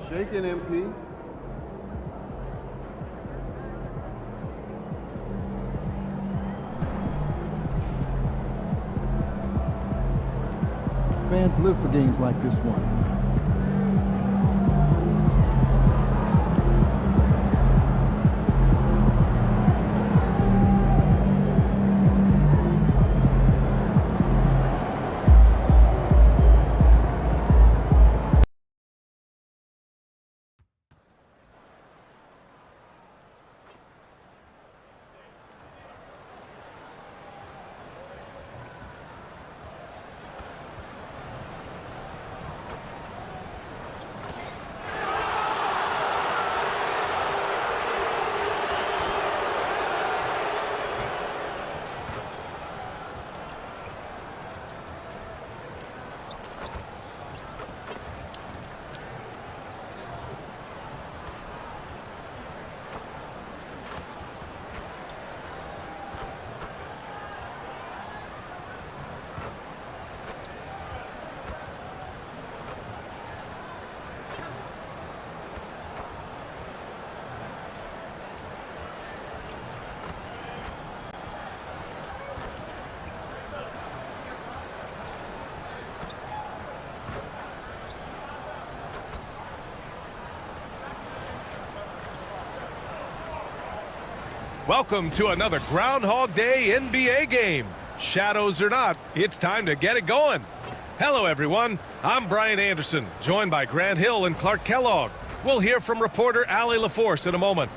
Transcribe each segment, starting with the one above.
Shaking MP. Fans live for games like this one. Welcome to another Groundhog Day NBA game. Shadows or not, it's time to get it going. Hello, everyone. I'm Brian Anderson, joined by Grant Hill and Clark Kellogg. We'll hear from reporter Allie LaForce in a moment.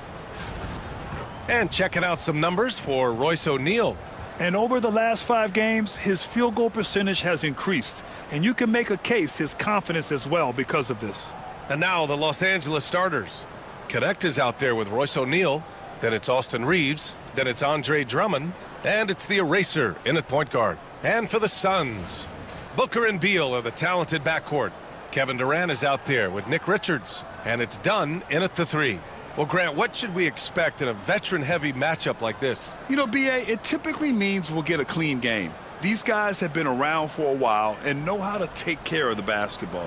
And checking out some numbers for Royce O'Neal. And over the last 5 games, his field goal percentage has increased. And you can make a case his confidence as well because of this. And now the Los Angeles starters. Connect is out there with Royce O'Neal. Then it's Austin Reeves. Then it's Andre Drummond. And it's the Eraser in at point guard. And for the Suns, Booker and Beal are the talented backcourt. Kevin Durant is out there with Nick Richards. And it's Dunn in at the 3. Well, Grant, what should we expect in a veteran-heavy matchup like this? You know, B.A., it typically means we'll get a clean game. These guys have been around for a while and know how to take care of the basketball.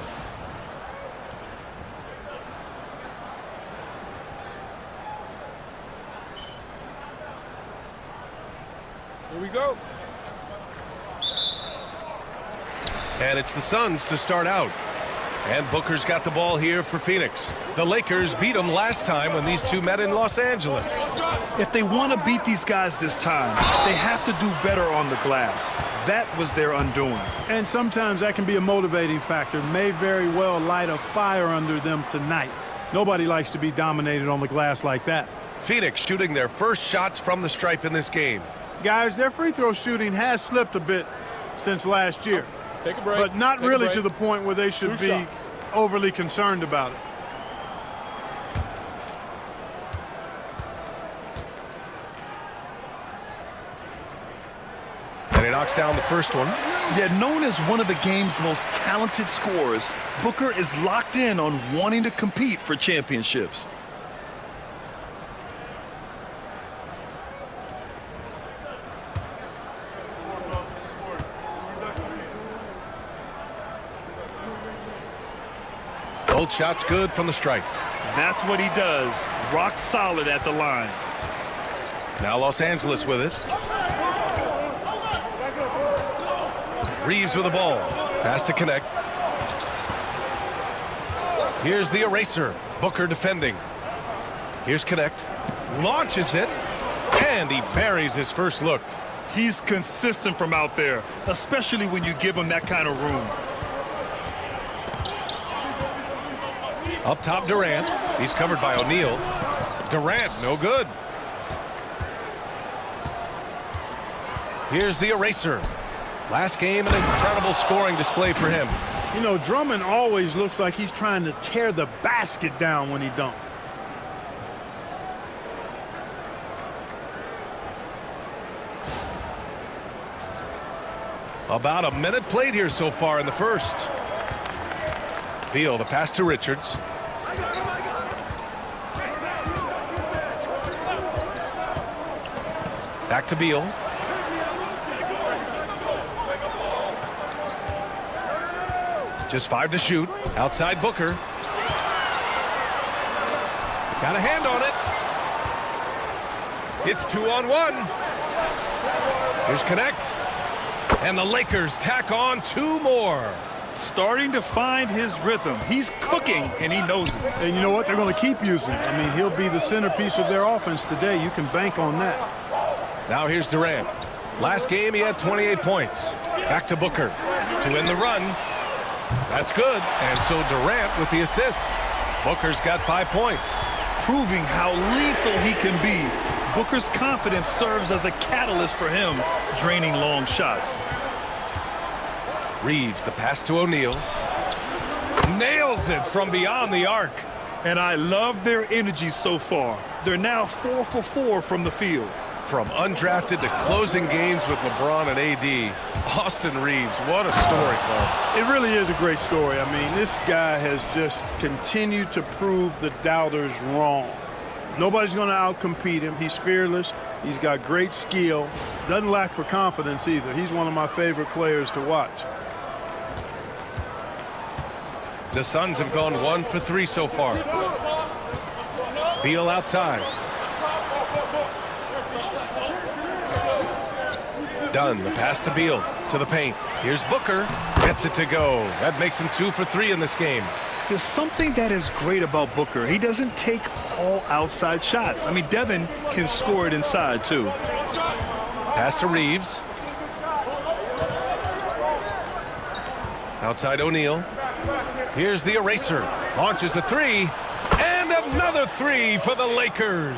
Here we go. And it's the Suns to start out. And Booker's got the ball here for Phoenix. The Lakers beat them last time when these two met in Los Angeles. If they want to beat these guys this time, they have to do better on the glass. That was their undoing. And sometimes that can be a motivating factor. May very well light a fire under them tonight. Nobody likes to be dominated on the glass like that. Phoenix shooting their first shots from the stripe in this game. Guys, their free throw shooting has slipped a bit since last year. Take a break. But not Take really to the point where they should be shots. overly concerned about it. And he knocks down the first one. Yet known as one of the game's most talented scorers, Booker is locked in on wanting to compete for championships. Both shots good from the stripe. That's what he does. Rock solid at the line. Now Los Angeles with it. Reeves with the ball. Pass to Connect. Here's the Eraser. Booker defending. Here's Connect. Launches it. And he buries his first look. He's consistent from out there, especially when you give him that kind of room. Up top, Durant. He's covered by O'Neal. Durant, no good. Here's the Eraser. Last game, an incredible scoring display for him. You know, Drummond always looks like he's trying to tear the basket down when he dunks. About a minute played here so far in the first. Beal, the pass to Richards. Back to Beal. Just 5 to shoot. Outside Booker. Got a hand on it. It's 2-on-1. Here's Connect. And the Lakers tack on 2 more. Starting to find his rhythm. He's cooking, and he knows it. And you know what? They're going to keep using him. I mean, he'll be the centerpiece of their offense today. You can bank on that. Now here's Durant. Last game, he had 28 points. Back to Booker to win the run. That's good. And so Durant with the assist. Booker's got 5 points. Proving how lethal he can be. Booker's confidence serves as a catalyst for him, draining long shots. Reeves, the pass to O'Neal. Nails it from beyond the arc. And I love their energy so far. They're now 4 for 4 from the field. From undrafted to closing games with LeBron and AD, Austin Reeves, what a story, Clark. It really is a great story. I mean, this guy has just continued to prove the doubters wrong. Nobody's going to outcompete him. He's fearless. He's got great skill. Doesn't lack for confidence either. He's one of my favorite players to watch. The Suns have gone 1 for 3 so far. Beal outside. Dunn, the pass to Beal, to the paint. Here's Booker, gets it to go. That makes him 2 for 3 in this game. There's something that is great about Booker. He doesn't take all outside shots. I mean, Devin can score it inside, too. Pass to Reeves. Outside O'Neal. Here's the eraser. Launches a 3. And another 3 for the Lakers.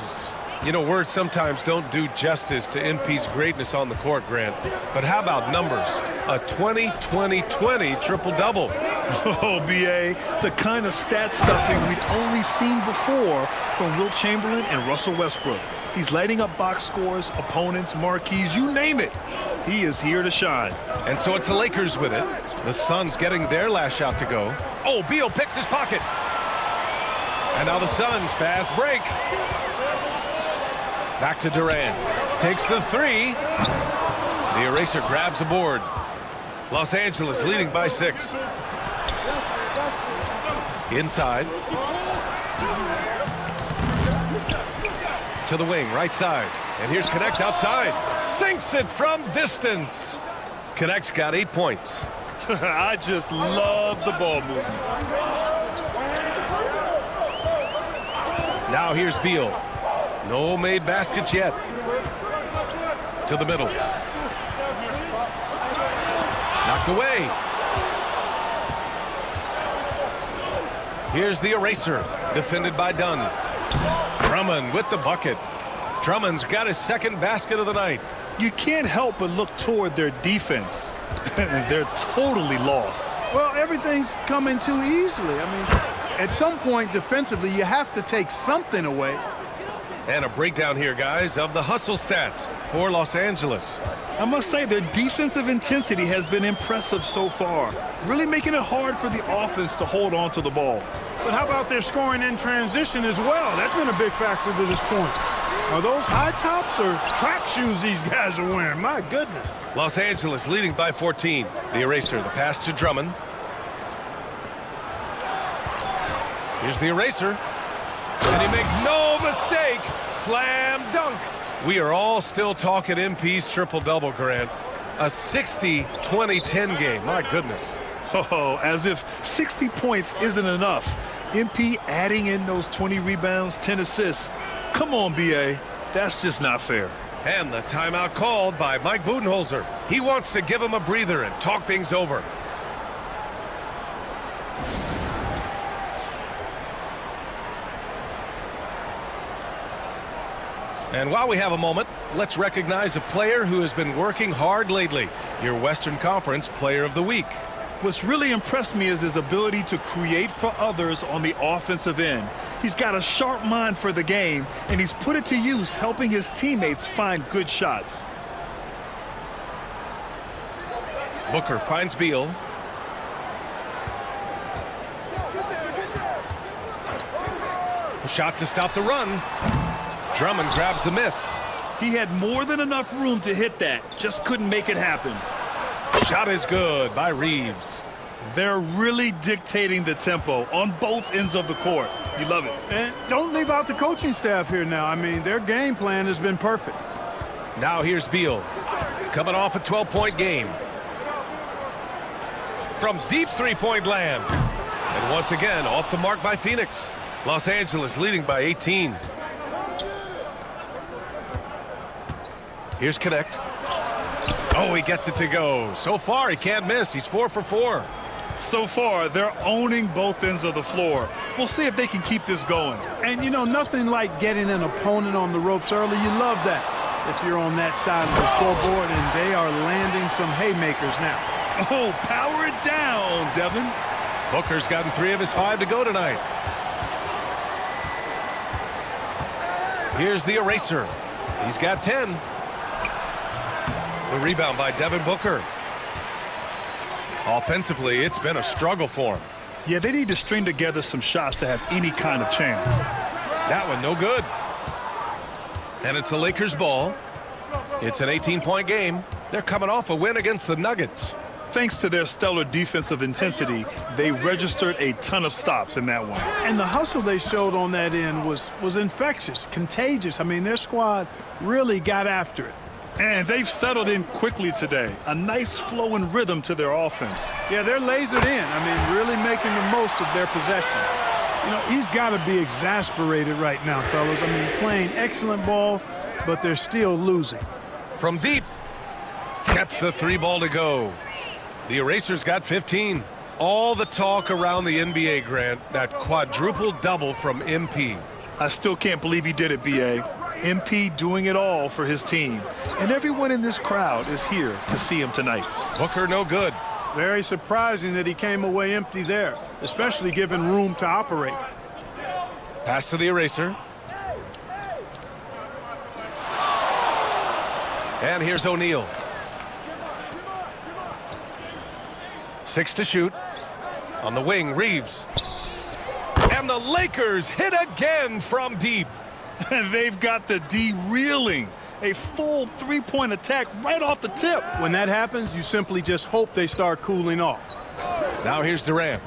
You know, words sometimes don't do justice to MP's greatness on the court, Grant. But how about numbers? A 20-20-20 triple-double. Oh, B.A., the kind of stat stuffing we'd only seen before from Wilt Chamberlain and Russell Westbrook. He's lighting up box scores, opponents, marquees, you name it. He is here to shine. And so it's the Lakers with it. The Suns getting their last shot to go. Oh, Beal picks his pocket. And now the Suns fast break. Back to Durant. Takes the 3. The eraser grabs a board. Los Angeles leading by 6. Inside. To the wing, right side. And here's Connect outside. Sinks it from distance. Connect's got 8 points. I just love the ball movement. Now here's Beal. No made baskets yet. To the middle. Knocked away. Here's the eraser. Defended by Dunn. Drummond with the bucket. Drummond's got his 2nd basket of the night. You can't help but look toward their defense. They're totally lost. Well, everything's coming too easily. I mean, at some point defensively, you have to take something away. And a breakdown here, guys, of the hustle stats for Los Angeles. I must say their defensive intensity has been impressive so far, really making it hard for the offense to hold on to the ball. But how about their scoring in transition as well? That's been a big factor to this point. Are those high tops or track shoes these guys are wearing? My goodness. Los Angeles leading by 14. The eraser, the pass to Drummond. Here's the eraser. And he makes no mistake. Slam dunk. We are all still talking MP's triple-double, Grant. A 60-20-10 game. My goodness. Oh, as if 60 points isn't enough. MP adding in those 20 rebounds, 10 assists. Come on, B.A. That's just not fair. And the timeout called by Mike Budenholzer. He wants to give him a breather and talk things over. And while we have a moment, let's recognize a player who has been working hard lately. Your Western Conference Player of the Week. What's really impressed me is his ability to create for others on the offensive end. He's got a sharp mind for the game, and he's put it to use helping his teammates find good shots. Booker finds Beal. A shot to stop the run. Drummond grabs the miss. He had more than enough room to hit that, just couldn't make it happen. Shot is good by Reeves. They're really dictating the tempo on both ends of the court. You love it. And don't leave out the coaching staff here now. I mean, their game plan has been perfect. Now here's Beal, coming off a 12-point game. From deep three-point land. And once again, off the mark by Phoenix. Los Angeles leading by 18. Here's Connect. Oh, he gets it to go. So far, he can't miss. He's 4 for 4. So far, they're owning both ends of the floor. We'll see if they can keep this going. And, you know, nothing like getting an opponent on the ropes early. You love that if you're on that side of the scoreboard, and they are landing some haymakers now. Oh, power it down, Devin. Booker's gotten 3 of his 5 to go tonight. Here's the eraser. He's got 10. The rebound by Devin Booker. Offensively, it's been a struggle for him. Yeah, they need to string together some shots to have any kind of chance. That one, no good. And it's the Lakers' ball. It's an 18-point game. They're coming off a win against the Nuggets. Thanks to their stellar defensive intensity, they registered a ton of stops in that one. And the hustle they showed on that end was infectious, contagious. I mean, their squad really got after it. And they've settled in quickly today. A nice flowing rhythm to their offense. Yeah, they're lasered in. I mean, really making the most of their possessions. You know, he's got to be exasperated right now, fellas. I mean, playing excellent ball, but they're still losing. From deep, gets the 3 ball to go. The eraser's got 15. All the talk around the NBA, Grant, that quadruple double from MP. I still can't believe he did it, B.A. MP doing it all for his team. And everyone in this crowd is here to see him tonight. Booker no good. Very surprising that he came away empty there, especially given room to operate. Pass to the eraser. And here's O'Neal. 6 to shoot. On the wing, Reeves. And the Lakers hit again from deep. And they've got the D reeling. A full 3-point attack right off the tip. When that happens, you simply just hope they start cooling off. Now here's Durant.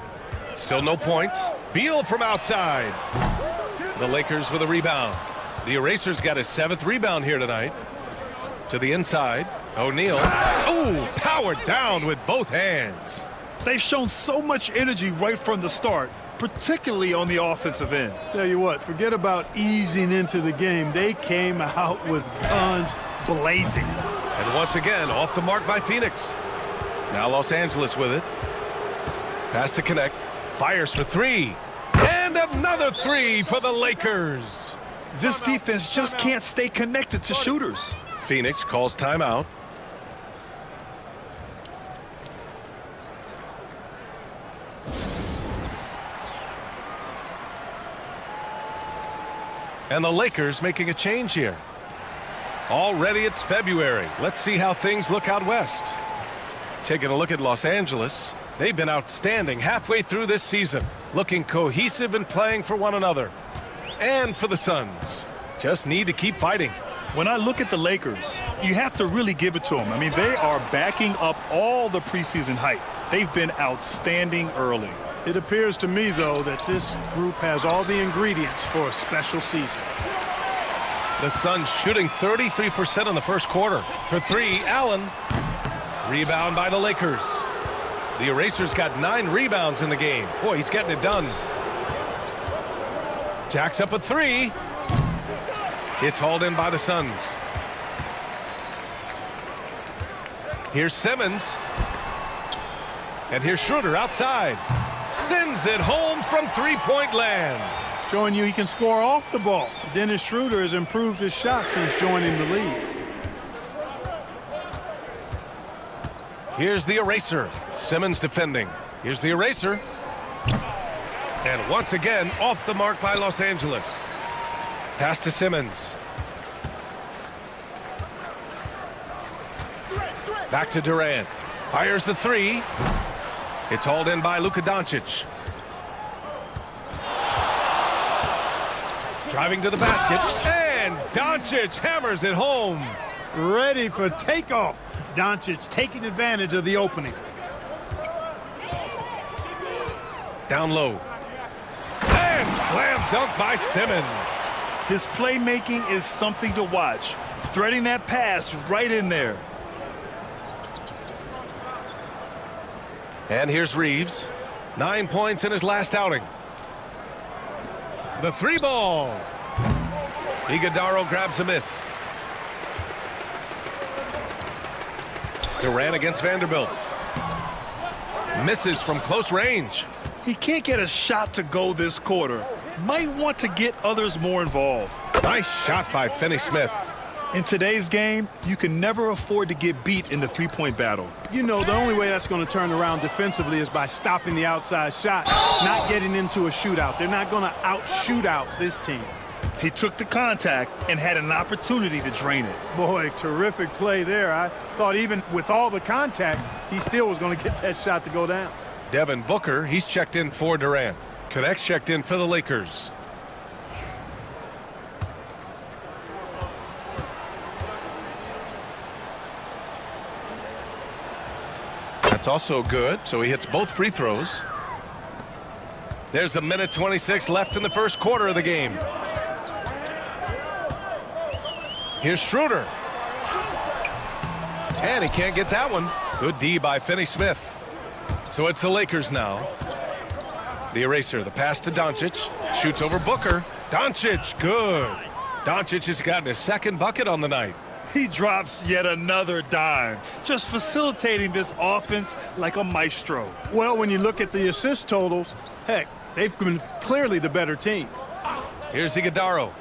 Still no points. Beal from outside. The Lakers with a rebound. The eraser's got his 7th rebound here tonight. To the inside. O'Neal. Oh, powered down with both hands. They've shown so much energy right from the start, particularly on the offensive end. Tell you what, forget about easing into the game. They came out with guns blazing. And once again, off the mark by Phoenix. Now Los Angeles with it. Pass to Connect. Fires for 3. And another 3 for the Lakers. This defense just can't stay connected to shooters. Phoenix calls timeout. And the Lakers making a change here. Already it's February. Let's see how things look out west. Taking a look at Los Angeles. They've been outstanding halfway through this season. Looking cohesive and playing for one another. And for the Suns. Just need to keep fighting. When I look at the Lakers, you have to really give it to them. I mean, they are backing up all the preseason hype. They've been outstanding early. It appears to me, though, that this group has all the ingredients for a special season. The Suns shooting 33% in the first quarter. For 3, Allen. Rebound by the Lakers. The eraser's got 9 rebounds in the game. Boy, he's getting it done. Jacks up a 3. It's hauled in by the Suns. Here's Simmons. And here's Schroeder outside. Sends it home from 3-point land. Showing you he can score off the ball. Dennis Schroeder has improved his shot since joining the league. Here's the eraser. Simmons defending. Here's the eraser. And once again, off the mark by Los Angeles. Pass to Simmons. Back to Durant. Fires the 3. It's hauled in by Luka Doncic. Driving to the basket. And Doncic hammers it home. Ready for takeoff. Doncic taking advantage of the opening. down low. And slam dunk by Simmons. His playmaking is something to watch. Threading that pass right in there. And here's Reeves. 9 points in his last outing. The three ball. Iguodaro grabs a miss. Durant against Vanderbilt. Misses from close range. He can't get a shot to go this quarter. Might want to get others more involved. Nice shot by Finney-Smith. In today's game, you can never afford to get beat in the three-point battle. You know, the only way that's going to turn around defensively is by stopping the outside shot, not getting into a shootout. They're not going to out-shootout this team. He took the contact and had an opportunity to drain it. Boy, terrific play there. I thought even with all the contact, he still was going to get that shot to go down. Devin Booker, he's checked in for Durant. Connect's checked in for the Lakers. That's also good, so he hits both free throws. There's a minute 26 left in the first quarter of the game. Here's Schroeder. And he can't get that one. Good D by Finney-Smith. So it's the Lakers now. The eraser, the pass to Doncic. Shoots over Booker. Doncic, good. Doncic has gotten his second bucket on the night. He drops yet another dime, just facilitating this offense like a maestro. Well, when you look at the assist totals, heck, they've been clearly the better team. Here's Iguodaro.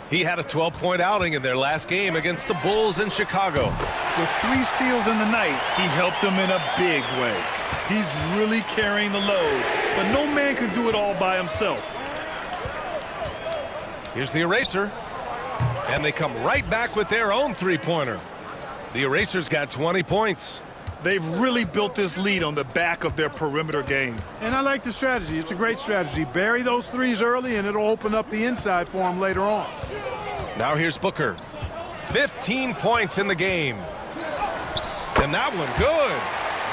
He had a 12-point outing in their last game against the Bulls in Chicago. With 3 steals in the night, he helped them in a big way. He's really carrying the load, but no man can do it all by himself. Here's the eraser. And they come right back with their own three-pointer. The eraser's got 20 points. They've really built this lead on the back of their perimeter game. And I like the strategy. It's a great strategy. Bury those threes early, and it'll open up the inside for them later on. Now here's Booker. 15 points in the game. And that one good.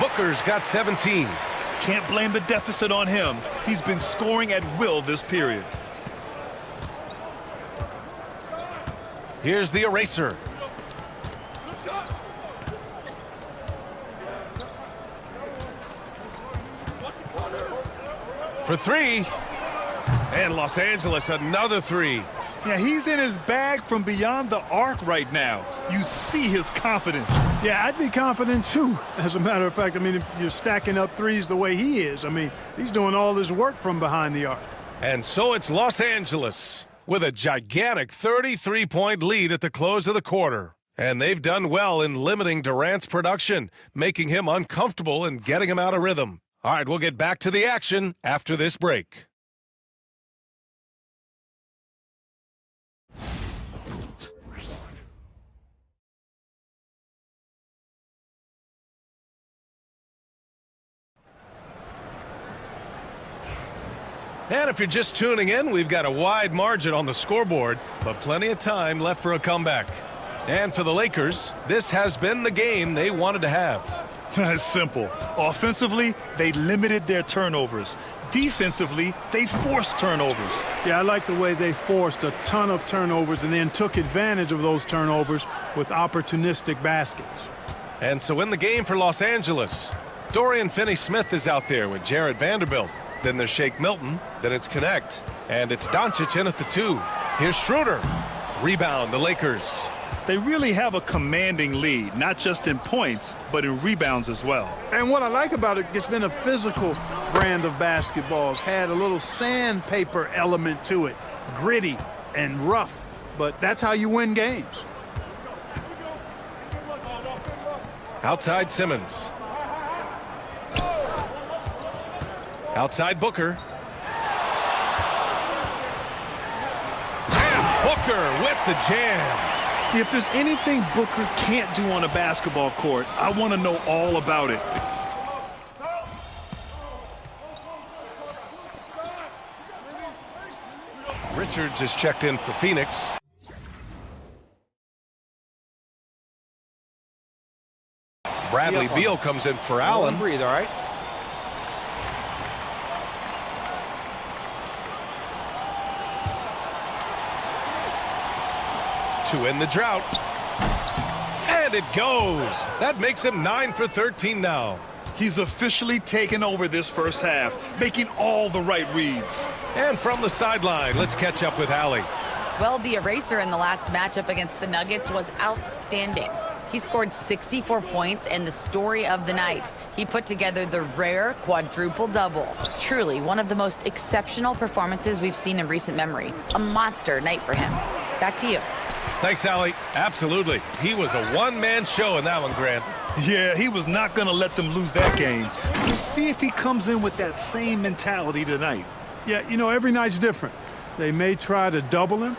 Booker's got 17. Can't blame the deficit on him. He's been scoring at will this period. Here's the eraser. For three. And Los Angeles, another three. Yeah, he's in his bag from beyond the arc right now. You see his confidence. Yeah, I'd be confident too. As a matter of fact, I mean, if you're stacking up threes the way he is, I mean, he's doing all his work from behind the arc. And so it's Los Angeles with a gigantic 33-point lead at the close of the quarter. And they've done well in limiting Durant's production, making him uncomfortable and getting him out of rhythm. All right, we'll get back to the action after this break. And if you're just tuning in, we've got a wide margin on the scoreboard, but plenty of time left for a comeback. And for the Lakers, this has been the game they wanted to have. It's simple. Offensively, they limited their turnovers. Defensively, they forced turnovers. Yeah, I like the way they forced a ton of turnovers and then took advantage of those turnovers with opportunistic baskets. And so in the game for Los Angeles, Dorian Finney-Smith is out there with Jared Vanderbilt. Then there's Shake Milton. Then it's Connect. And it's Doncic in at the 2. Here's Schroeder. Rebound, the Lakers. They really have a commanding lead, not just in points, but in rebounds as well. And what I like about it, it's been a physical brand of basketball. It's had a little sandpaper element to it. Gritty and rough, but that's how you win games. Outside Simmons. Outside Booker. And Booker with the jam. If there's anything Booker can't do on a basketball court, I want to know all about it. Richards is checked in for Phoenix. Bradley Beal comes in for Allen. Breathe, all right? to win the drought. And it goes. That makes him 9 for 13 now. He's officially taken over this first half, making all the right reads. And from the sideline, let's catch up with Allie. Well, the eraser in the last matchup against the Nuggets was outstanding. He scored 64 points and the story of the night. He put together the rare quadruple-double. Truly one of the most exceptional performances we've seen in recent memory. A monster night for him. Back to you. Thanks, Allie. Absolutely. He was a one-man show in that one, Grant. Yeah, he was not going to let them lose that game. We'll see if he comes in with that same mentality tonight. Yeah, you know, every night's different. They may try to double him,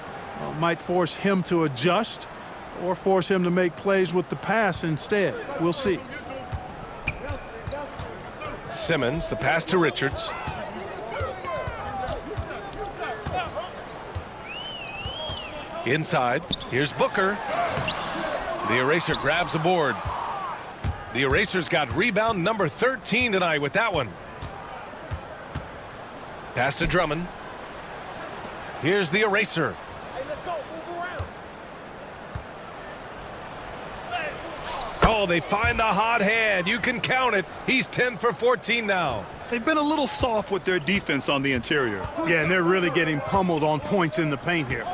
might force him to adjust, or force him to make plays with the pass instead. We'll see. Simmons, the pass to Richards. Inside, here's Booker. The eraser grabs a board. The eraser's got rebound number 13 tonight with that one. Pass to Drummond. Here's the eraser. Oh, they find the hot hand. You can count it. He's 10 for 14 now. They've been a little soft with their defense on the interior. Yeah, and they're really getting pummeled on points in the paint here.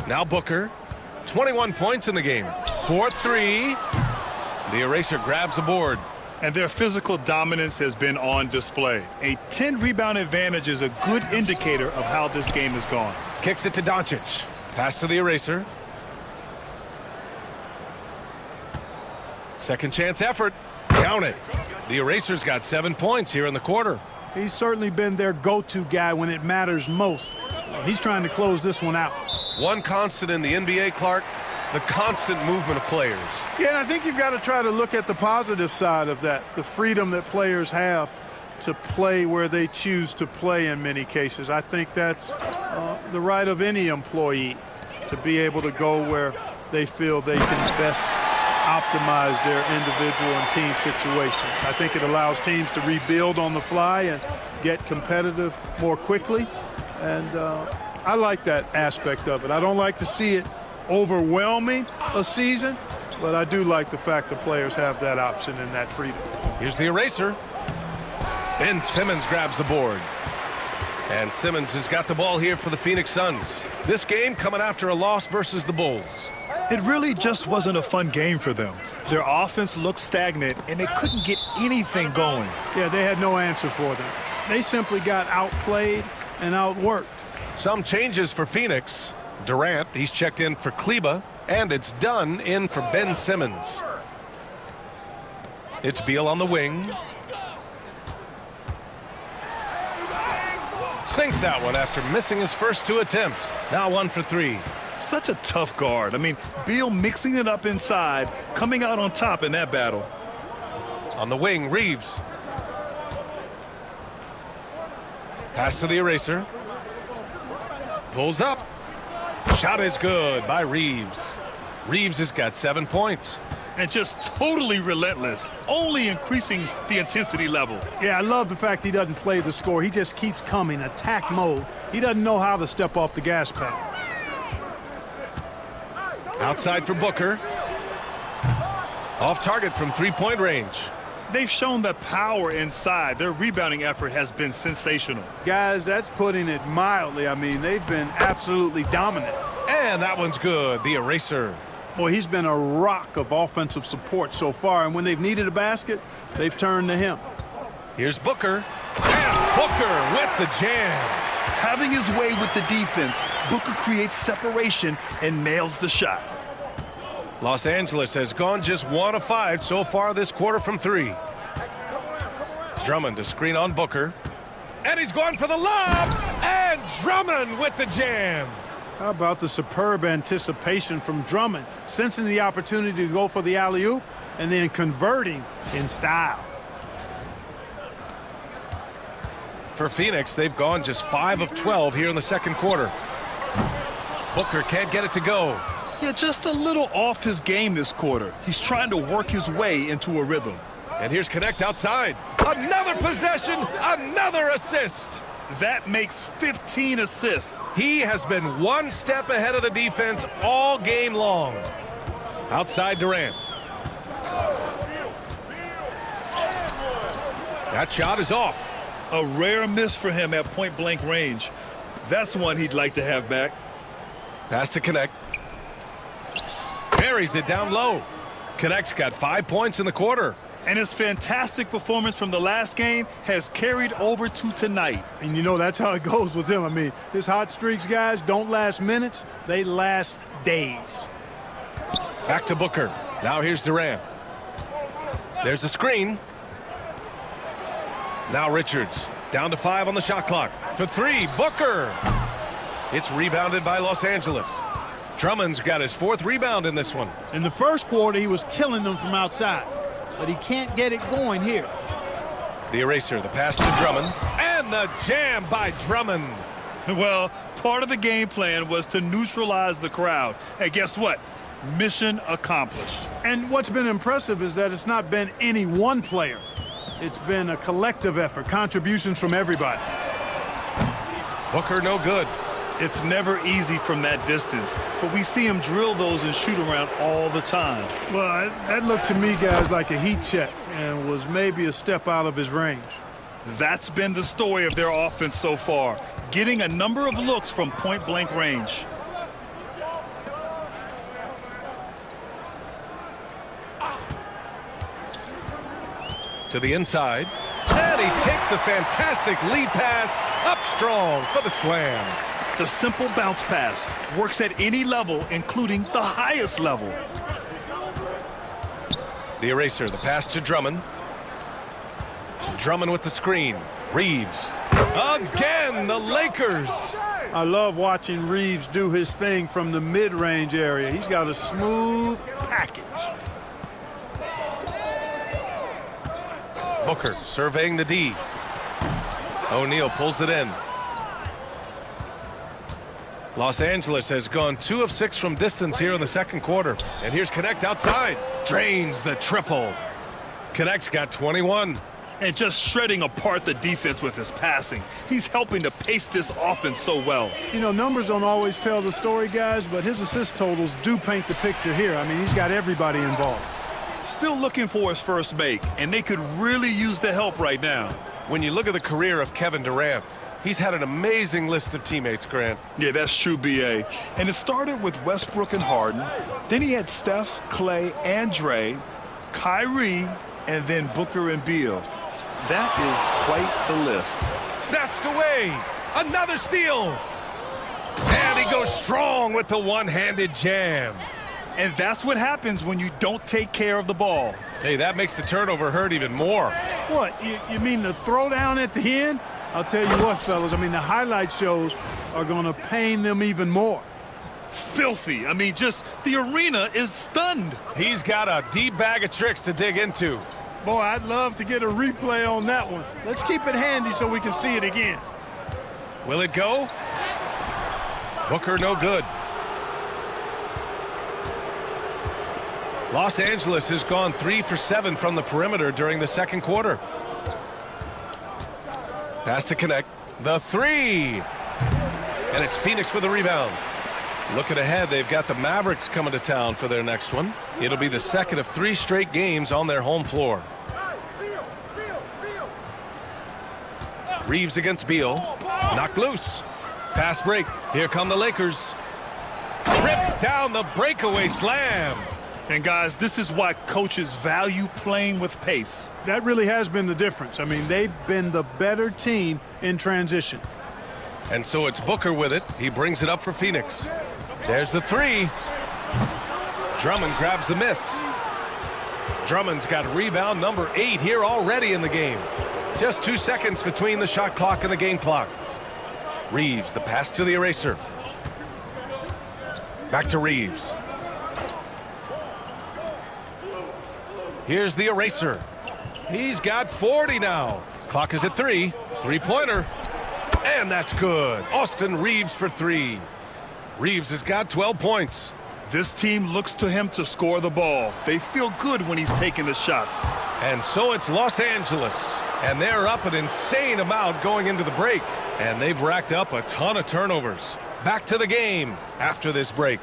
Now Booker, 21 points in the game. 4-3. The eraser grabs a board. And their physical dominance has been on display. A 10-rebound advantage is a good indicator of how this game has gone. Kicks it to Doncic. Pass to the eraser. Second chance effort. Count it. The eraser's got 7 points here in the quarter. He's certainly been their go-to guy when it matters most. He's trying to close this one out. One constant in the NBA, Clark, the constant movement of players. Yeah, and I think you've got to try to look at the positive side of that, the freedom that players have to play where they choose to play in many cases. I think that's the right of any employee to be able to go where they feel they can best optimize their individual and team situations. I think it allows teams to rebuild on the fly and get competitive more quickly, and I like that aspect of it. I don't like to see it overwhelming a season, but I do like the fact that players have that option and that freedom. Here's the eraser. Ben Simmons grabs the board. And Simmons has got the ball here for the Phoenix Suns. This game coming after a loss versus the Bulls. It really just wasn't a fun game for them. Their offense looked stagnant, and they couldn't get anything going. Yeah, they had no answer for them. They simply got outplayed and outworked. Some changes for Phoenix. Durant, he's checked in for Kleba, and it's Dunn in for Ben Simmons. It's Beal on the wing. Sinks that one after missing his first 2 attempts. Now 1 for 3. Such a tough guard. I mean, Beal mixing it up inside, coming out on top in that battle. On the wing, Reeves. Pass to the eraser. Pulls up. Shot is good by Reeves. Reeves has got 7 points. And just totally relentless, only increasing the intensity level. Yeah, I love the fact he doesn't play the score. He just keeps coming, attack mode. He doesn't know how to step off the gas pedal. Outside for Booker. Off target from 3-point range. They've shown the power inside. Their rebounding effort has been sensational. Guys, that's putting it mildly. I mean, they've been absolutely dominant. And that one's good. The eraser. Boy, he's been a rock of offensive support so far, and when they've needed a basket, they've turned to him. Here's Booker. And Booker with the jam. Having his way with the defense, Booker creates separation and nails the shot. Los Angeles has gone just 1 of 5 so far this quarter from 3. Drummond to screen on Booker. And he's going for the lob. And Drummond with the jam. How about the superb anticipation from Drummond, sensing the opportunity to go for the alley-oop and then converting in style. For Phoenix, they've gone just 5 of 12 here in the second quarter. Booker can't get it to go. Yeah, just a little off his game this quarter. He's trying to work his way into a rhythm. And here's Connect outside. Another possession, another assist. That makes 15 assists. He has been one step ahead of the defense all game long. Outside Durant. That shot is off. A rare miss for him at point-blank range. That's one he'd like to have back. Pass to Connect. Buries it down low. Connect's got 5 points in the quarter. And his fantastic performance from the last game has carried over to tonight. And you know, that's how it goes with him. I mean, his hot streaks, guys, don't last minutes. They last days. Back to Booker. Now here's Durant. There's a screen. Now Richards. Down to 5 on the shot clock. For 3, Booker. It's rebounded by Los Angeles. Drummond's got his 4th rebound in this one. In the first quarter, he was killing them from outside. But he can't get it going here. The eraser, the pass to Drummond. And the jam by Drummond. Well, part of the game plan was to neutralize the crowd. And guess what? Mission accomplished. And what's been impressive is that it's not been any one player. It's been a collective effort, contributions from everybody. Booker no good. It's never easy from that distance, but we see him drill those and shoot around all the time. Well, that looked to me, guys, like a heat check and was maybe a step out of his range. That's been the story of their offense so far, getting a number of looks from point-blank range. To the inside. And he takes the fantastic lead pass up strong for the slam. The simple bounce pass works at any level, including the highest level. The eraser, the pass to Drummond. Drummond with the screen. Reeves. Again, the Lakers. I love watching Reeves do his thing from the mid-range area. He's got a smooth package. Booker surveying the D. O'Neal pulls it in. Los Angeles has gone 2 of 6 from distance here in the second quarter. And here's Connect outside. Drains the triple. Connect's got 21. And just shredding apart the defense with his passing. He's helping to pace this offense so well. You know, numbers don't always tell the story, guys, but his assist totals do paint the picture here. I mean, he's got everybody involved. Still looking for his first make, and they could really use the help right now. When you look at the career of Kevin Durant, he's had an amazing list of teammates, Grant. Yeah, that's true, B.A. And it started with Westbrook and Harden. Then he had Steph, Clay, and Dre, Kyrie, and then Booker and Beal. That is quite the list. Snatched away. Another steal. And he goes strong with the one-handed jam. And that's what happens when you don't take care of the ball. Hey, that makes the turnover hurt even more. What, you mean the throwdown at the end? I'll tell you what, fellas, I mean, the highlight shows are going to pain them even more. Filthy. I mean, just the arena is stunned. He's got a deep bag of tricks to dig into. Boy, I'd love to get a replay on that one. Let's keep it handy so we can see it again. Will it go? Booker no good. Los Angeles has gone 3 for 7 from the perimeter during the second quarter. Pass to Connect. The 3. And it's Phoenix with a rebound. Looking ahead, they've got the Mavericks coming to town for their next one. It'll be the second of 3 straight games on their home floor. Reeves against Beal. Knocked loose. Fast break. Here come the Lakers. Rips down the breakaway slam. And guys, this is why coaches value playing with pace. That really has been the difference. I mean, they've been the better team in transition. And so it's Booker with it. He brings it up for Phoenix. There's the 3. Drummond grabs the miss. Drummond's got rebound number 8 here already in the game. Just 2 seconds between the shot clock and the game clock. Reeves, the pass to the eraser. Back to Reeves. Here's the eraser. He's got 40 now. Clock is at 3. 3-pointer. And that's good. Austin Reeves for 3. Reeves has got 12 points. This team looks to him to score the ball. They feel good when he's taking the shots. And so it's Los Angeles, and they're up an insane amount going into the break. And they've racked up a ton of turnovers. Back to the game after this break.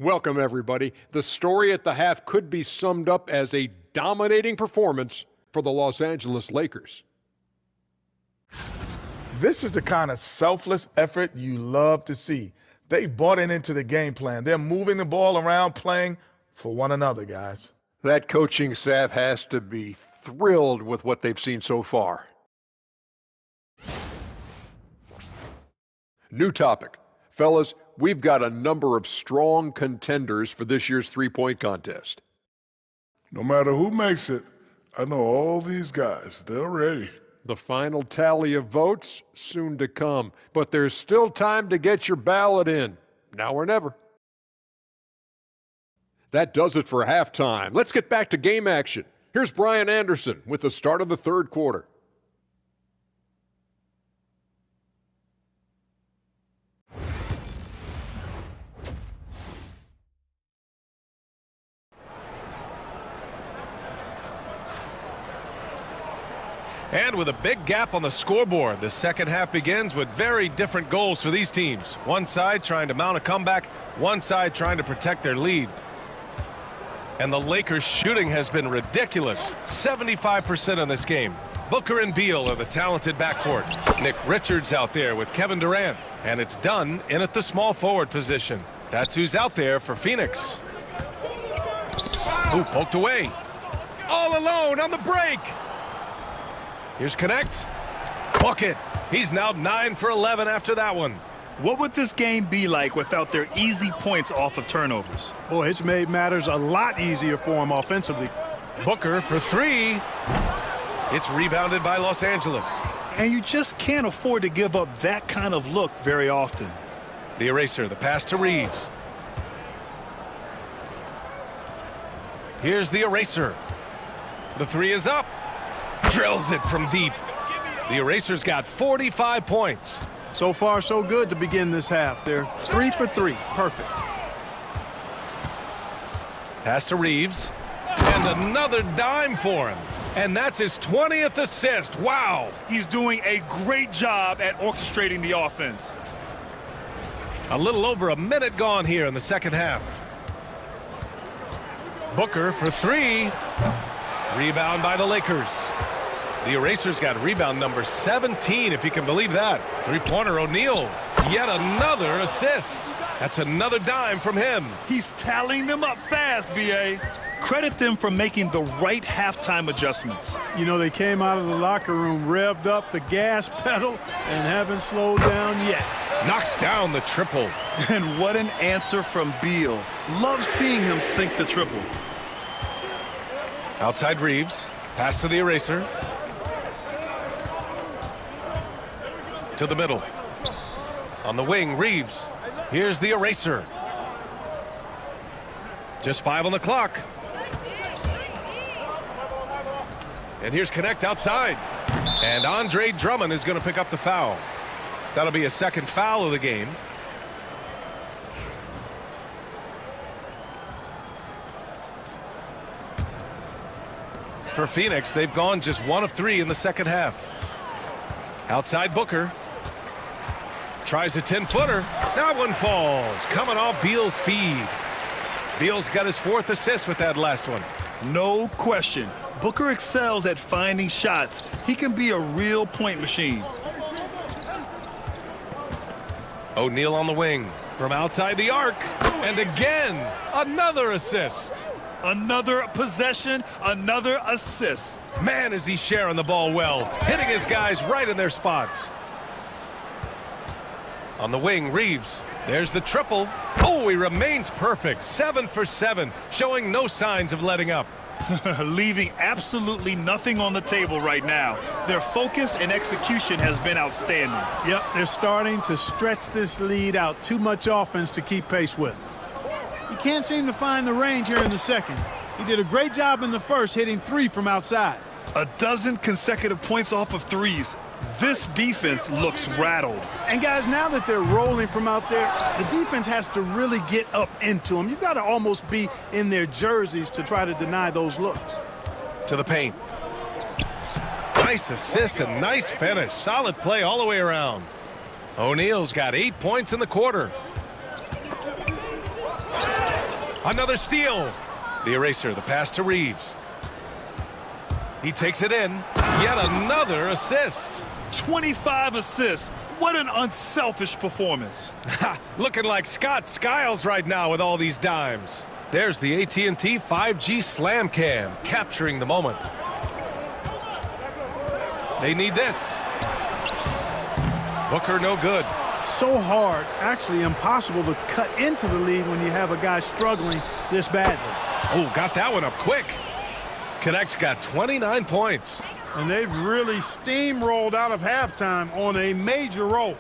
Welcome, everybody. The story at the half could be summed up as a dominating performance for the Los Angeles Lakers. This is the kind of selfless effort you love to see. They bought into the game plan. They're moving the ball around, playing for one another, guys. That coaching staff has to be thrilled with what they've seen so far. New topic. Fellas, we've got a number of strong contenders for this year's three-point contest. No matter who makes it, I know all these guys. They're ready. The final tally of votes soon to come, but there's still time to get your ballot in. Now or never. That does it for halftime. Let's get back to game action. Here's Brian Anderson with the start of the third quarter. And with a big gap on the scoreboard, the second half begins with very different goals for these teams. One side trying to mount a comeback, one side trying to protect their lead. And the Lakers' shooting has been ridiculous, 75% in this game. Booker and Beal are the talented backcourt. Nick Richards out there with Kevin Durant. And it's done in at the small forward position. That's who's out there for Phoenix. Ooh, poked away. All alone on the break. Here's Connect. Bucket. He's now 9 for 11 after that one. What would this game be like without their easy points off of turnovers? Boy, it's made matters a lot easier for him offensively. Booker for three. It's rebounded by Los Angeles. And you just can't afford to give up that kind of look very often. The eraser, the pass to Reeves. Here's the eraser. The three is up. Drills it from deep. The eraser's got 45 points. So far, so good to begin this half. They're 3 for 3. Perfect. Pass to Reeves. And another dime for him. And that's his 20th assist. Wow. He's doing a great job at orchestrating the offense. A little over a minute gone here in the second half. Booker for three. Rebound by the Lakers. The eraser's got rebound number 17, if you can believe that. Three-pointer O'Neal. Yet another assist. That's another dime from him. He's tallying them up fast, B.A. Credit them for making the right halftime adjustments. You know, they came out of the locker room, revved up the gas pedal, and haven't slowed down yet. Knocks down the triple. And what an answer from Beal. Love seeing him sink the triple. Outside Reeves. Pass to the eraser. To the middle. On the wing, Reeves. Here's the eraser. Just 5 on the clock. And here's Connect outside. And Andre Drummond is going to pick up the foul. That'll be a second foul of the game. For Phoenix, they've gone just 1 of 3 in the second half. Outside Booker. Tries a 10-footer. That one falls. Coming off Beal's feed. Beal's got his 4th assist with that last one. No question. Booker excels at finding shots. He can be a real point machine. O'Neal on the wing. From outside the arc. And again, another assist. Another possession, another assist. Man, is he sharing the ball well. Hitting his guys right in their spots. On the wing, Reeves. There's the triple. Oh, he remains perfect. 7 for 7, showing no signs of letting up. Leaving absolutely nothing on the table right now. Their focus and execution has been outstanding. Yep, they're starting to stretch this lead out. Too much offense to keep pace with. He can't seem to find the range here in the second. He did a great job in the first, hitting 3 from outside. A dozen consecutive points off of threes. This defense looks rattled. And guys, now that they're rolling from out there, the defense has to really get up into them. You've got to almost be in their jerseys to try to deny those looks. To the paint. Nice assist and nice finish. Solid play all the way around. O'Neal's got 8 points in the quarter. Another steal. The eraser, the pass to Reeves. He takes it in. Yet another assist. 25 assists. What an unselfish performance. Looking like Scott Skiles right now with all these dimes. There's the AT&T 5G Slam Cam, capturing the moment. They need this. Booker no good. So hard, actually impossible to cut into the lead when you have a guy struggling this badly. Oh, got that one up quick. Connect's got 29 points. And they've really steamrolled out of halftime on a major roll.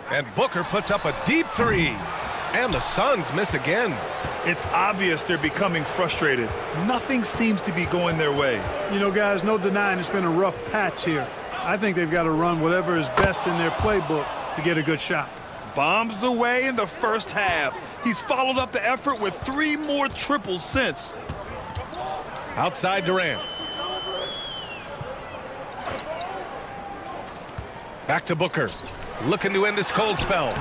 And Booker puts up a deep 3. And the Suns miss again. It's obvious they're becoming frustrated. Nothing seems to be going their way. You know, guys, no denying it's been a rough patch here. I think they've got to run whatever is best in their playbook to get a good shot. Bombs away in the first half. He's followed up the effort with 3 more triples since. Outside Durant. Back to Booker. Looking to end this cold spell.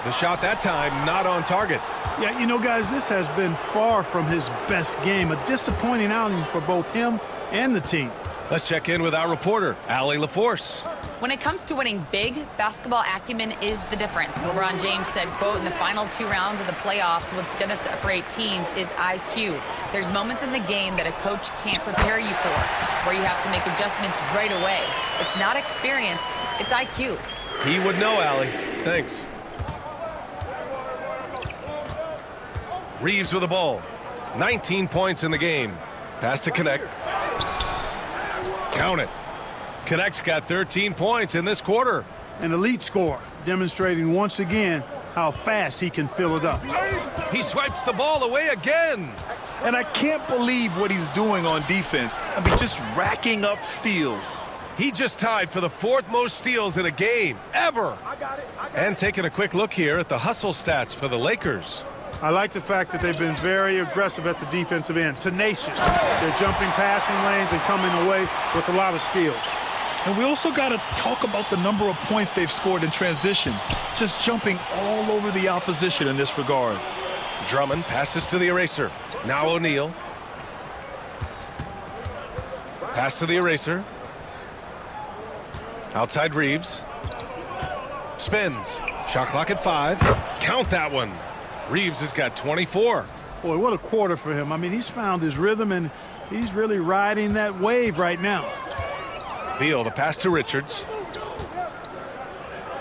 The shot that time not on target. Yeah, you know, guys, this has been far from his best game. A disappointing outing for both him and the team. Let's check in with our reporter, Allie LaForce. When it comes to winning big, basketball acumen is the difference. LeBron James said, quote, in the final 2 rounds of the playoffs, what's going to separate teams is IQ. There's moments in the game that a coach can't prepare you for, where you have to make adjustments right away. It's not experience, it's IQ. He would know, Allie. Thanks. Reeves with the ball. 19 points in the game. Pass to Connect. Count it. Connect's got 13 points in this quarter. An elite score, demonstrating once again how fast he can fill it up. He swipes the ball away again. And I can't believe what he's doing on defense. I mean, just racking up steals. He just tied for the 4th most steals in a game ever. And taking a quick look here at the hustle stats for the Lakers. I like the fact that they've been very aggressive at the defensive end, tenacious. They're jumping passing lanes and coming away with a lot of steals. And we also got to talk about the number of points they've scored in transition, just jumping all over the opposition in this regard. Drummond passes to the eraser. Now O'Neal. Pass to the eraser. Outside Reeves. Spins. Shot clock at 5. Count that one. Reeves has got 24. Boy, what a quarter for him. I mean, he's found his rhythm, and he's really riding that wave right now. Beal, the pass to Richards.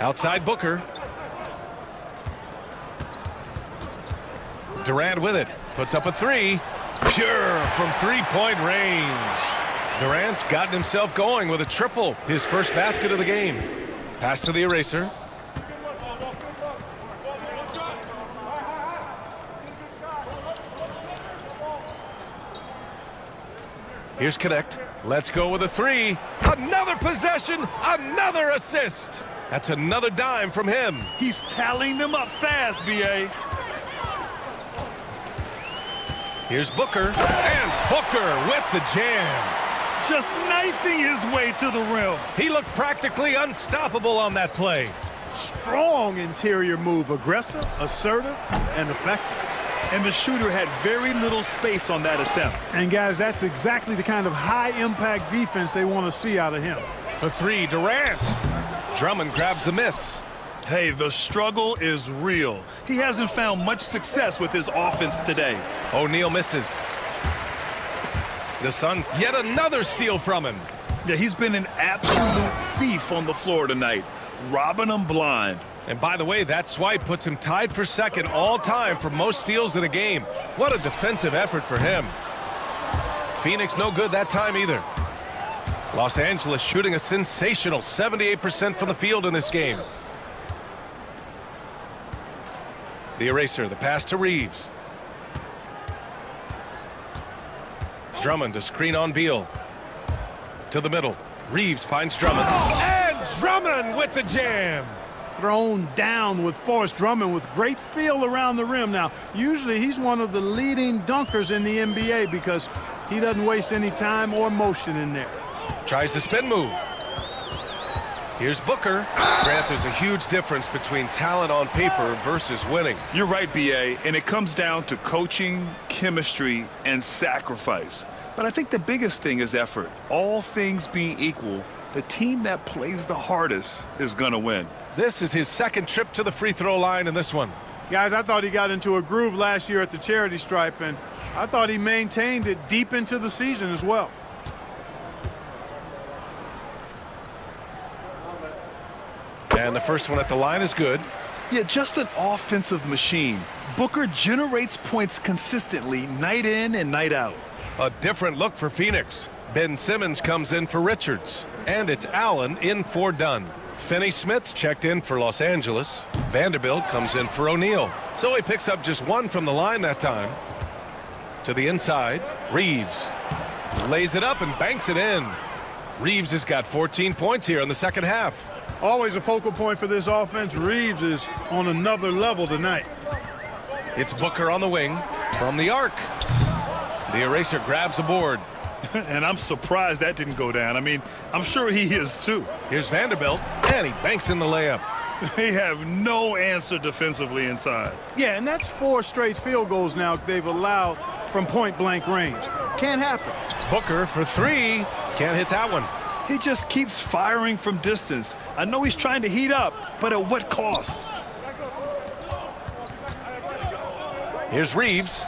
Outside Booker. Durant with it. Puts up a 3. Pure from 3-point range. Durant's gotten himself going with a triple. His first basket of the game. Pass to the eraser. Here's Connect. Let's go with a 3. Another possession, another assist. That's another dime from him. He's tallying them up fast, B.A. Here's Booker, and Booker with the jam. Just knifing his way to the rim. He looked practically unstoppable on that play. Strong interior move, aggressive, assertive, and effective. And the shooter had very little space on that attempt. And guys, that's exactly the kind of high-impact defense they want to see out of him. For 3, Durant. Drummond grabs the miss. Hey, the struggle is real. He hasn't found much success with his offense today. O'Neal misses. The Sun, yet another steal from him. Yeah, he's been an absolute thief on the floor tonight, robbing them blind. And by the way, that swipe puts him tied for 2nd all time for most steals in a game. What a defensive effort for him. Phoenix no good that time either. Los Angeles shooting a sensational 78% from the field in this game. The eraser, the pass to Reeves. Drummond to screen on Beal. To the middle. Reeves finds Drummond. And Drummond with the jam. Thrown down with force. Drummond with great feel around the rim. Now, usually he's one of the leading dunkers in the NBA because he doesn't waste any time or motion in there. Tries the spin move. Here's Booker. Grant, there's a huge difference between talent on paper versus winning. You're right, B.A., and it comes down to coaching, chemistry, and sacrifice. But I think the biggest thing is effort. All things being equal, the team that plays the hardest is going to win. This is his second trip to the free throw line in this one. Guys, I thought he got into a groove last year at the charity stripe, and I thought he maintained it deep into the season as well. And the first one at the line is good. Yeah, just an offensive machine. Booker generates points consistently night in and night out. A different look for Phoenix. Ben Simmons comes in for Richards. And it's Allen in for Dunn. Finney-Smith's checked in for Los Angeles. Vanderbilt comes in for O'Neal. So he picks up just one from the line that time. To the inside, Reeves. Lays it up and banks it in. Reeves has got 14 points here in the second half. Always a focal point for this offense. Reeves is on another level tonight. It's Booker on the wing from the arc. The eraser grabs a board. And I'm surprised that didn't go down. I mean, I'm sure he is too. Here's Vanderbilt, and he banks in the layup. They have no answer defensively inside. Yeah, and that's 4 straight field goals now they've allowed from point-blank range. Can't happen. Booker for 3. Can't hit that one. He just keeps firing from distance. I know he's trying to heat up, but at what cost? Here's Reeves.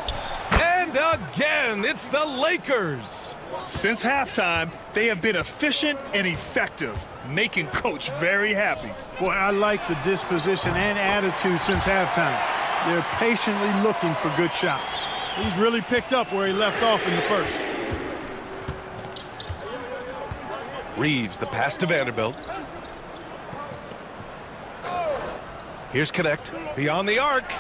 And again, it's the Lakers. Since halftime, they have been efficient and effective, making Coach very happy. Boy, I like the disposition and attitude since halftime. They're patiently looking for good shots. He's really picked up where he left off in the first. Reeves, the pass to Vanderbilt. Here's Connect, beyond the arc.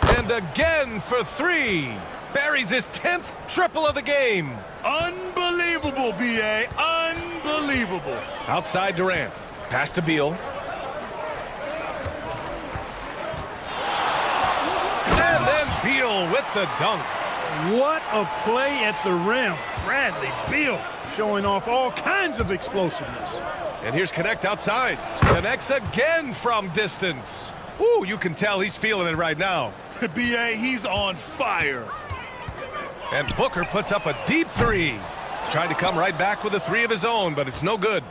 And again for 3. Buries his 10th triple of the game. Unbelievable, B.A. Unbelievable. Outside Durant. Pass to Beal. And then Beal with the dunk. What a play at the rim. Bradley Beal showing off all kinds of explosiveness. And here's Connect outside. Connects again from distance. Ooh, you can tell he's feeling it right now. B.A., he's on fire. And Booker puts up a deep 3. Tried to come right back with a 3 of his own, but it's no good.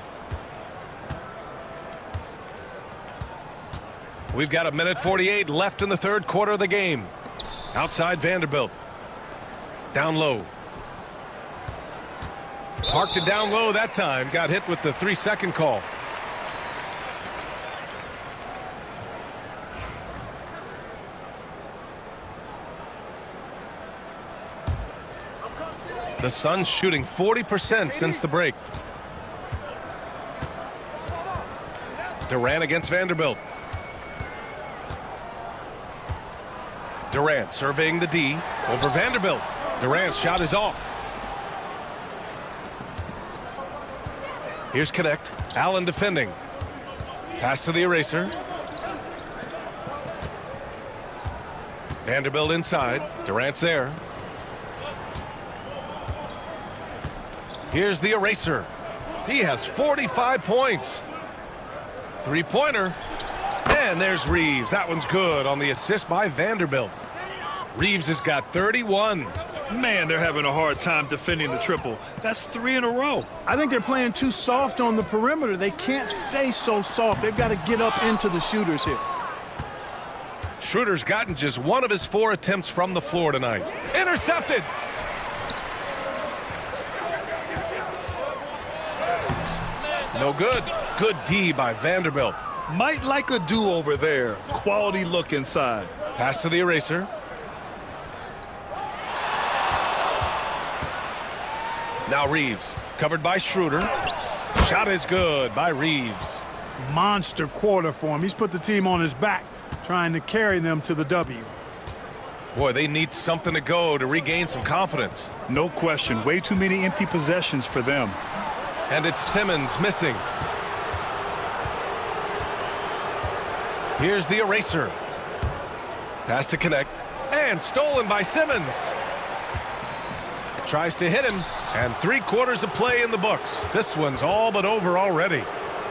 We've got 1:48 left in the third quarter of the game. Outside Vanderbilt. Down low. Parked it down low that time. Got hit with the 3-second call. The Suns shooting 40% since the break. Durant against Vanderbilt. Durant surveying the D over Vanderbilt. Durant's shot is off. Here's Connect. Allen defending. Pass to the eraser. Vanderbilt inside. Durant's there. Here's the eraser. He has 45 points. 3-pointer. And there's Reeves. That one's good on the assist by Vanderbilt. Reeves has got 31. Man, they're having a hard time defending the triple. That's 3 in a row. I think they're playing too soft on the perimeter. They can't stay so soft. They've got to get up into the shooters here. Schroeder's gotten just 1 of his 4 attempts from the floor tonight. Intercepted. No good. Good D by Vanderbilt. Might like a do-over there. Quality look inside. Pass to the eraser. Now Reeves, covered by Schroeder. Shot is good by Reeves. Monster quarter for him. He's put the team on his back, trying to carry them to the W. Boy, they need something to go to regain some confidence. No question. Way too many empty possessions for them. And it's Simmons missing. Here's the eraser. Pass to connect. And stolen by Simmons. Tries to hit him. And 3/4 of play in the books. This one's all but over already.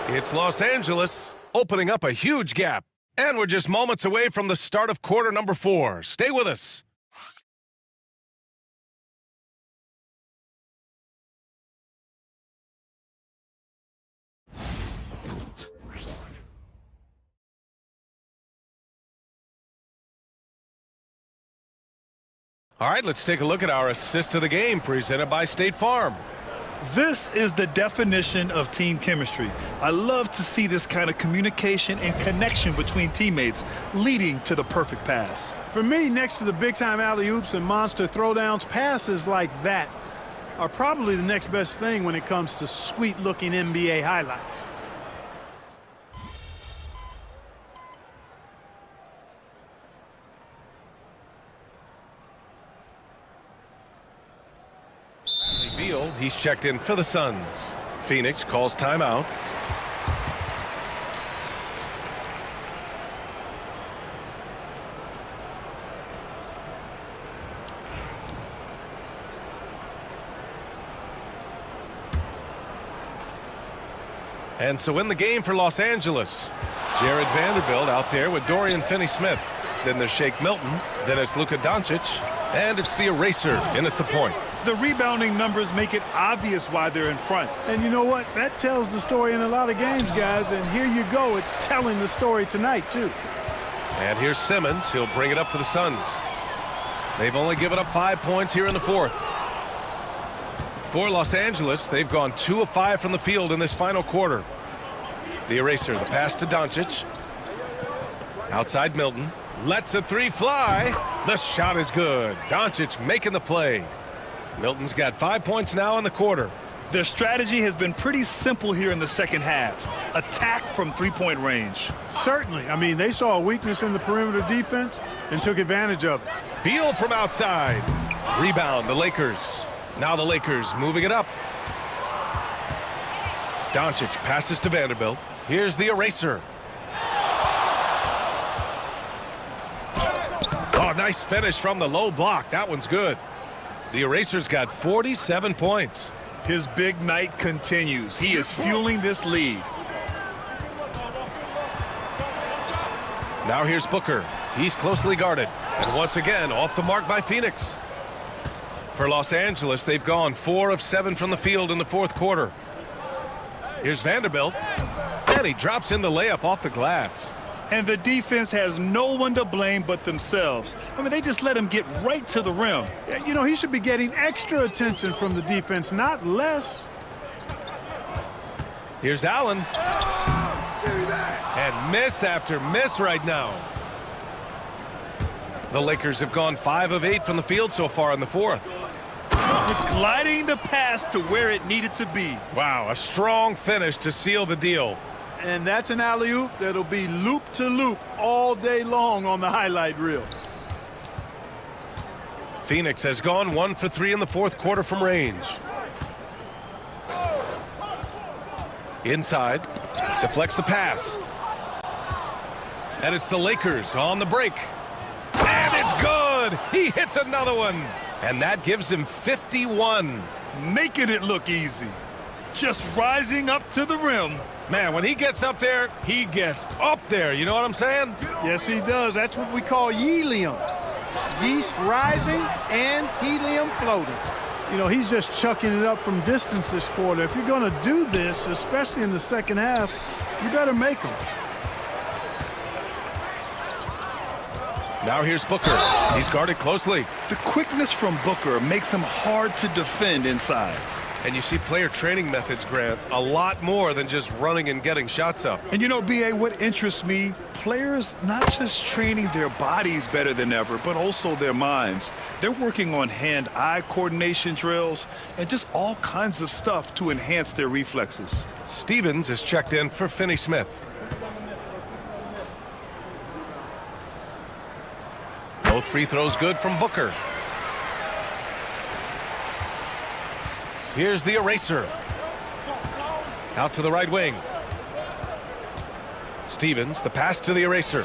It's Los Angeles opening up a huge gap. And we're just moments away from the start of quarter number 4. Stay with us. All right, let's take a look at our assist of the game presented by State Farm. This is the definition of team chemistry. I love to see this kind of communication and connection between teammates leading to the perfect pass. For me, next to the big-time alley-oops and monster throwdowns, passes like that are probably the next best thing when it comes to sweet-looking NBA highlights. Beal, he's checked in for the Suns. Phoenix calls timeout. And so in the game for Los Angeles, Jared Vanderbilt out there with Dorian Finney-Smith. Then there's Shake Milton. Then it's Luka Doncic. And it's the eraser in at the point. The rebounding numbers make it obvious why they're in front. And you know what? That tells the story in a lot of games, guys. And here you go. It's telling the story tonight, too. And here's Simmons. He'll bring it up for the Suns. They've only given up 5 points here in the fourth. For Los Angeles, they've gone 2 of 5 from the field in this final quarter. The eraser, the pass to Doncic. Outside Milton. Lets a 3 fly. The shot is good. Doncic making the play. Milton's got 5 points now in the quarter. Their strategy has been pretty simple here in the second half. Attack from three-point range. Certainly. I mean, they saw a weakness in the perimeter defense and took advantage of it. Beal from outside. Rebound, the Lakers. Now the Lakers moving it up. Doncic passes to Vanderbilt. Here's the eraser. Oh, nice finish from the low block. That one's good. The eraser's got 47 points. His big night continues. He is fueling this lead. Now here's Booker. He's closely guarded. And once again, off the mark by Phoenix. For Los Angeles, they've gone 4 of 7 from the field in the fourth quarter. Here's Vanderbilt. And he drops in the layup off the glass. And the defense has no one to blame but themselves. I mean, they just let him get right to the rim. You know, he should be getting extra attention from the defense, not less. Here's Allen. And miss after miss right now. The Lakers have gone 5 of 8 from the field so far in the fourth. Gliding the pass to where it needed to be. Wow, a strong finish to seal the deal. And that's an alley-oop that'll be loop-to-loop all day long on the highlight reel. Phoenix has gone 1 for 3 in the fourth quarter from range. Inside, deflects the pass. And it's the Lakers on the break. And it's good! He hits another one! And that gives him 51. Making it look easy. Just rising up to the rim. Man, when he gets up there, he gets up there. You know what I'm saying? Yes, he does. That's what we call helium. Yeast rising and helium floating. You know, he's just chucking it up from distance this quarter. If you're going to do this, especially in the second half, you better make them. Now here's Booker. He's guarded closely. The quickness from Booker makes him hard to defend inside. And you see player training methods, Grant, a lot more than just running and getting shots up. And you know, BA, what interests me, players not just training their bodies better than ever, but also their minds. They're working on hand-eye coordination drills and just all kinds of stuff to enhance their reflexes. Stevens is checked in for Finney Smith. Both free throws good from Booker. Here's the eraser. Out to the right wing. Stevens, the pass to the eraser.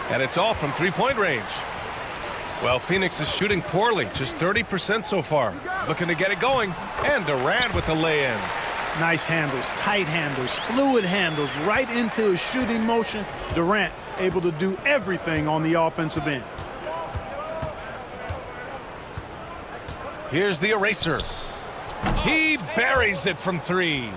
And it's off from three-point range. Well, Phoenix is shooting poorly, just 30% so far. Looking to get it going. And Durant with the lay-in. Nice handles, tight handles, fluid handles, right into a shooting motion. Durant able to do everything on the offensive end. Here's the eraser. He buries it from three.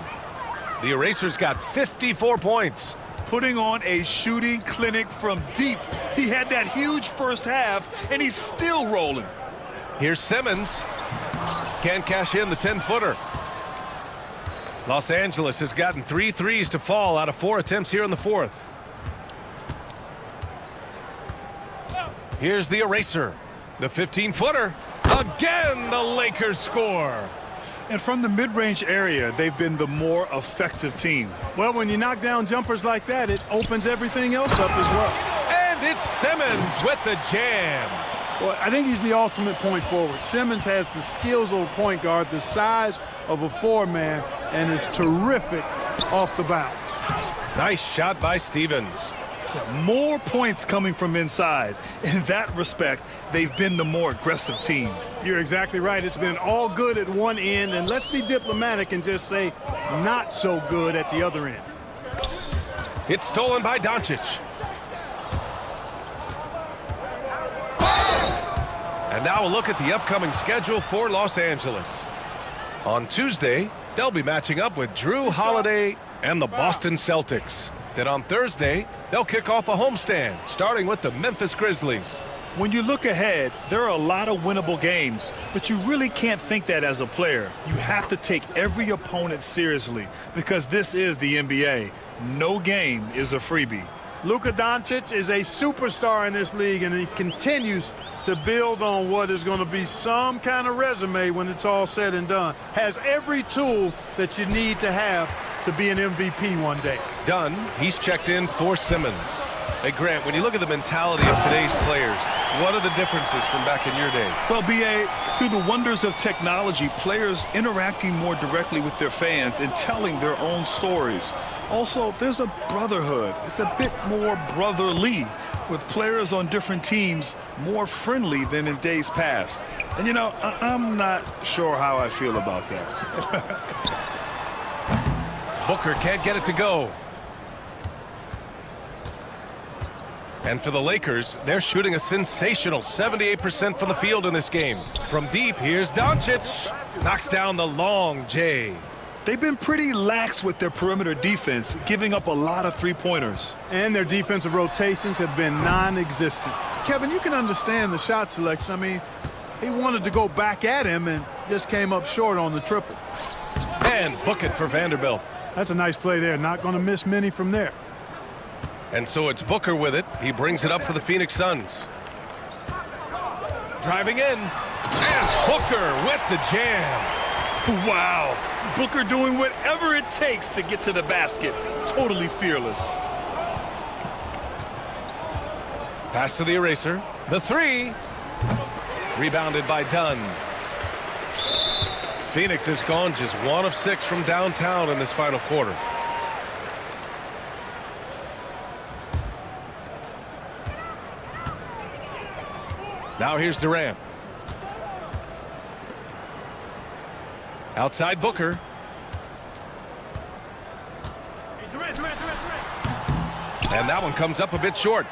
The eraser's got 54 points. Putting on a shooting clinic from deep. He had that huge first half, and he's still rolling. Here's Simmons. Can't cash in the 10-footer. Los Angeles has gotten 3 threes to fall out of 4 attempts here in the fourth. Here's the eraser. The 15-footer. Again, the Lakers score. And from the mid-range area, they've been the more effective team. Well, when you knock down jumpers like that, it opens everything else up as well. And it's Simmons with the jam. Well, I think he's the ultimate point forward. Simmons has the skills of a point guard, the size of a four-man, and is terrific off the bounce. Nice shot by Stevens. More points coming from inside. In that respect, they've been the more aggressive team. You're exactly right. It's been all good at one end, and let's be diplomatic and just say not so good at the other end. It's stolen by Doncic. And now a look at the upcoming schedule for Los Angeles. On Tuesday, they'll be matching up with Drew Holiday and the Boston Celtics. Then on Thursday, they'll kick off a homestand, starting with the Memphis Grizzlies. When you look ahead, there are a lot of winnable games, but you really can't think that as a player. You have to take every opponent seriously because this is the NBA. No game is a freebie. Luka Doncic is a superstar in this league, and he continues to build on what is going to be some kind of resume when it's all said and done. Has every tool that you need to have to be an MVP one day. Done. He's checked in for Simmons. Hey, Grant, when you look at the mentality of today's players, what are the differences from back in your day? Well, BA, through the wonders of technology, players interacting more directly with their fans and telling their own stories. Also, there's a brotherhood. It's a bit more brotherly, with players on different teams more friendly than in days past. And, you know, I'm not sure how I feel about that. Booker can't get it to go. And for the Lakers, they're shooting a sensational 78% from the field in this game. From deep, here's Doncic. Knocks down the long J. They've been pretty lax with their perimeter defense, giving up a lot of three-pointers. And their defensive rotations have been non-existent. Kevin, you can understand the shot selection. I mean, he wanted to go back at him and just came up short on the triple. And book it for Vanderbilt. That's a nice play there. Not going to miss many from there. And so it's Booker with it. He brings it up for the Phoenix Suns. Driving in. And Booker with the jam. Wow. Booker doing whatever it takes to get to the basket. Totally fearless. Pass to the eraser. The three. Rebounded by Dunn. Phoenix has gone just 1 of 6 from downtown in this final quarter. Now here's Durant. Outside Booker. And that one comes up a bit short.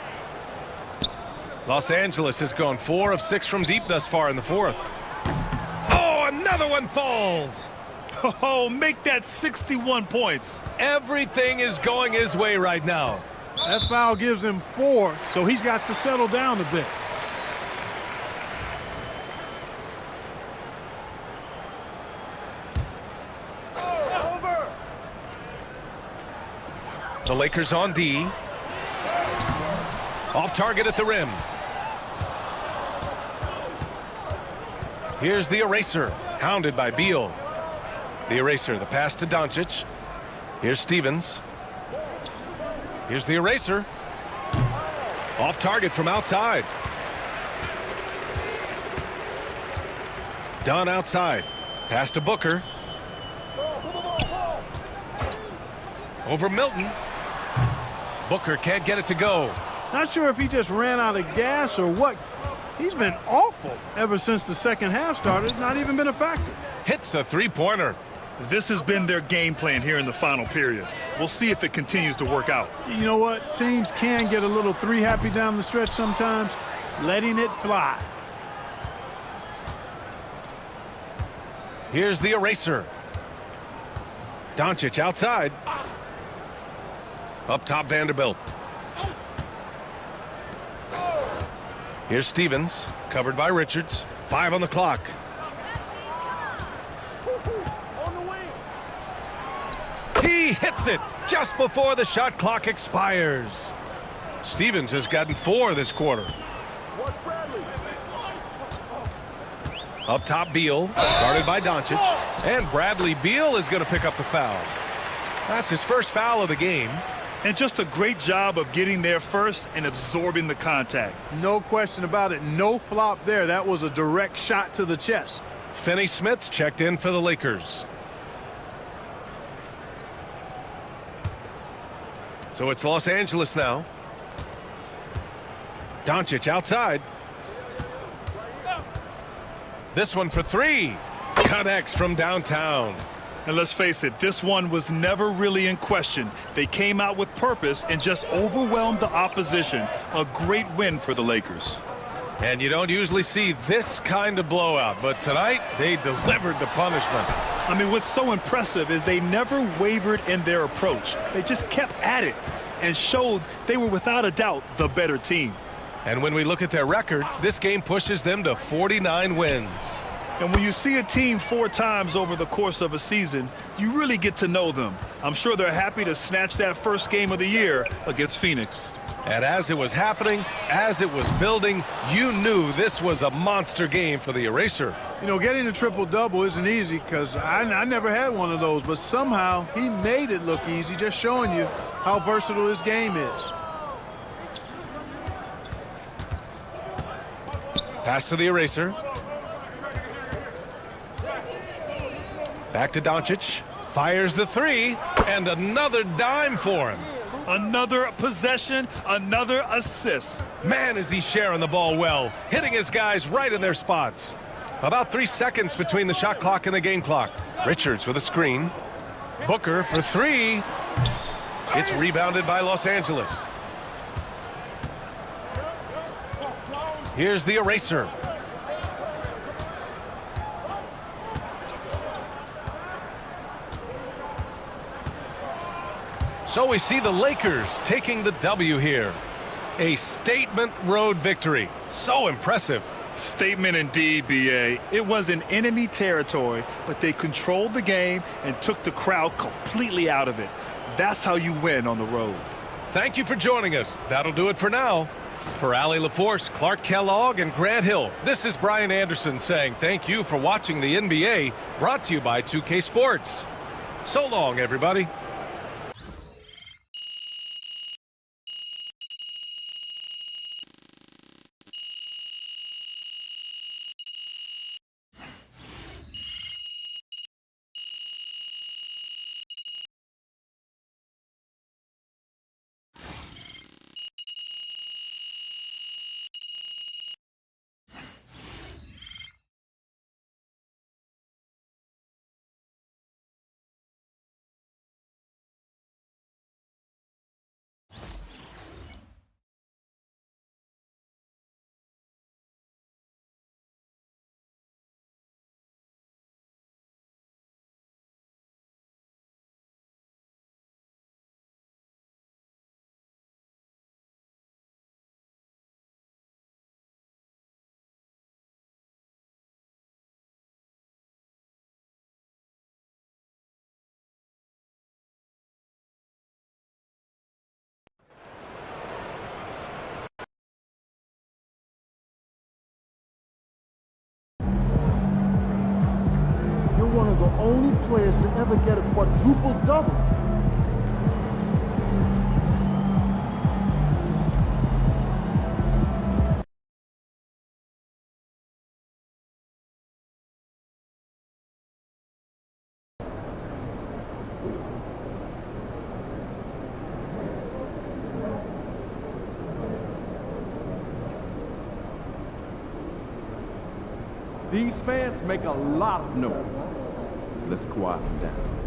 Los Angeles has gone 4 of 6 from deep thus far in the fourth. Oh, another one falls. Oh, make that 61 points. Everything is going his way right now. That foul gives him 4, so he's got to settle down a bit. The Lakers on D. Off target at the rim. Here's the eraser, hounded by Beal. The eraser, the pass to Doncic. Here's Stevens. Here's the eraser. Off target from outside. Dunn outside. Pass to Booker. Over Milton. Booker can't get it to go. Not sure if he just ran out of gas or what. He's been awful ever since the second half started. Not even been a factor. Hits a three-pointer. This has been their game plan here in the final period. We'll see if it continues to work out. You know what? Teams can get a little three-happy down the stretch sometimes. Letting it fly. Here's the eraser. Doncic outside. Up top, Vanderbilt. Here's Stevens, covered by Richards. 5 on the clock. He hits it just before the shot clock expires. Stevens has gotten 4 this quarter. Up top, Beal, guarded by Doncic. And Bradley Beal is going to pick up the foul. That's his first foul of the game. And just a great job of getting there first and absorbing the contact. No question about it. No flop there. That was a direct shot to the chest. Finney-Smith checked in for the Lakers. So it's Los Angeles now. Doncic outside. This one for 3. Connects from downtown. And let's face it, this one was never really in question. They came out with purpose and just overwhelmed the opposition. A great win for the Lakers. And you don't usually see this kind of blowout, but tonight they delivered the punishment. I mean, what's so impressive is they never wavered in their approach. They just kept at it and showed they were without a doubt the better team. And when we look at their record, this game pushes them to 49 wins. And when you see a team 4 times over the course of a season, you really get to know them. I'm sure they're happy to snatch that first game of the year against Phoenix. And as it was happening, as it was building, you knew this was a monster game for the eraser. You know, getting a triple-double isn't easy because I never had one of those, but somehow he made it look easy, just showing you how versatile this game is. Pass to the eraser. Back to Doncic. Fires the 3, and another dime for him. Another possession, another assist. Man, is he sharing the ball well, hitting his guys right in their spots. About 3 seconds between the shot clock and the game clock. Richards with a screen. Booker for 3. It's rebounded by Los Angeles. Here's the eraser. So we see the Lakers taking the W here. A statement road victory. So impressive. Statement indeed, B.A. It was in enemy territory, but they controlled the game and took the crowd completely out of it. That's how you win on the road. Thank you for joining us. That'll do it for now. For Allie LaForce, Clark Kellogg, and Grant Hill, this is Brian Anderson saying thank you for watching the NBA, brought to you by 2K Sports. So long, everybody. the only players to ever get a quadruple double. These fans make a lot of noise. Let's quiet them down.